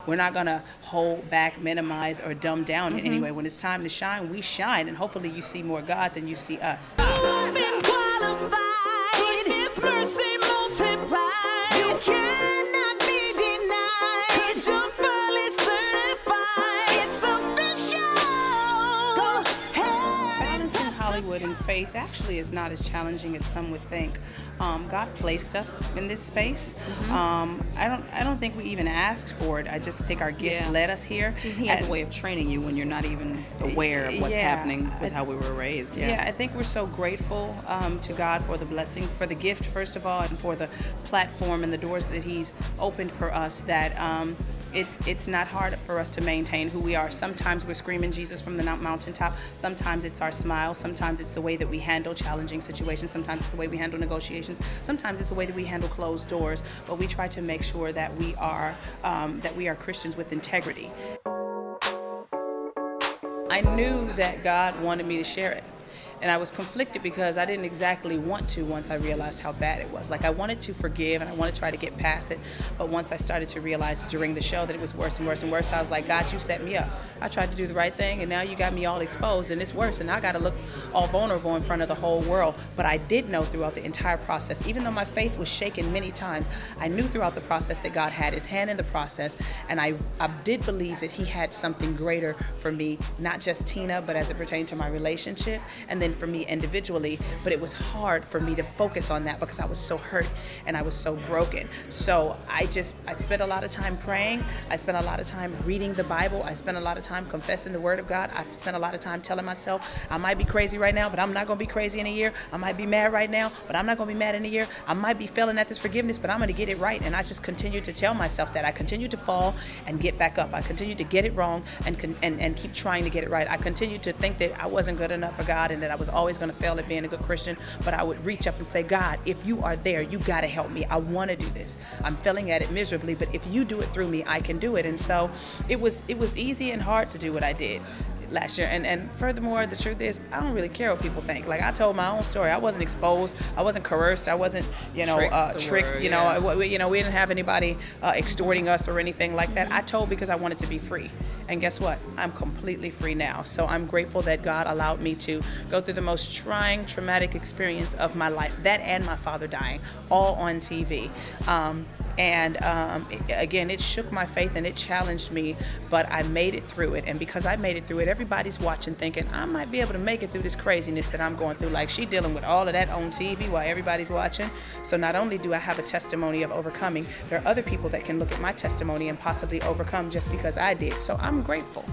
We're not going to hold back, minimize, or dumb down in any way. When it's time to shine, we shine, and hopefully you see more God than you see us. You've been qualified, His mercy multiplied. You cannot be denied, 'cause you're fully certified. It's official. Go ahead. Balancing Hollywood and faith actually is not as challenging as some would think. God placed us in this space. I don't think we even asked for it. I just think our gifts led us here. He has a way of training you when you're not even aware of what's happening with how we were raised. Yeah, I think we're so grateful to God for the blessings, for the gift, first of all, and for the platform and the doors that He's opened for us, that it's not hard for us to maintain who we are. Sometimes we're screaming Jesus from the mountaintop. Sometimes it's our smile. Sometimes it's the way that we handle challenging situations. Sometimes it's the way we handle negotiations. Sometimes it's the way that we handle closed doors. But we try to make sure that we are Christians with integrity. I knew that God wanted me to share it. And I was conflicted because I didn't exactly want to once I realized how bad it was. Like, I wanted to forgive and I wanted to try to get past it. But once I started to realize during the show that it was worse and worse and worse, I was like, God, you set me up. I tried to do the right thing and now you got me all exposed and it's worse. And I got to look all vulnerable in front of the whole world. But I did know throughout the entire process, even though my faith was shaken many times, I knew throughout the process that God had His hand in the process. And I did believe that He had something greater for me, not just Tina, but as it pertained to my relationship. And then for me individually, but it was hard for me to focus on that because I was so hurt and I was so broken. So I spent a lot of time praying. I spent a lot of time reading the Bible. I spent a lot of time confessing the Word of God. I spent a lot of time telling myself, I might be crazy right now, but I'm not going to be crazy in a year. I might be mad right now, but I'm not going to be mad in a year. I might be failing at this forgiveness, but I'm going to get it right. And I just continued to tell myself that. I continued to fall and get back up. I continued to get it wrong and keep trying to get it right. I continued to think that I wasn't good enough for God and that I was always going to fail at being a good Christian, but I would reach up and say, God, if you are there, you got to help me. I want to do this. I'm failing at it miserably, but if you do it through me, I can do it. And so it was easy and hard to do what I did last year. And furthermore, the truth is, I don't really care what people think. Like, I told my own story. I wasn't exposed. I wasn't coerced. I wasn't, tricked. We didn't have anybody extorting us or anything like that. I told because I wanted to be free. And guess what? I'm completely free now. So I'm grateful that God allowed me to go through the most trying, traumatic experience of my life. That and my father dying, all on TV. Again, it shook my faith and it challenged me, but I made it through it. And because I made it through it, everybody's watching thinking, I might be able to make it through this craziness that I'm going through. Like, she dealing with all of that on TV while everybody's watching. So not only do I have a testimony of overcoming, there are other people that can look at my testimony and possibly overcome just because I did. So I'm grateful.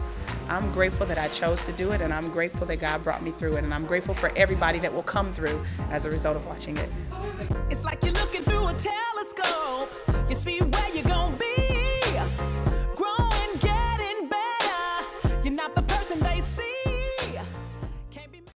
I'm grateful that I chose to do it, and I'm grateful that God brought me through it, and I'm grateful for everybody that will come through as a result of watching it. It's like you're looking through a telescope. You see where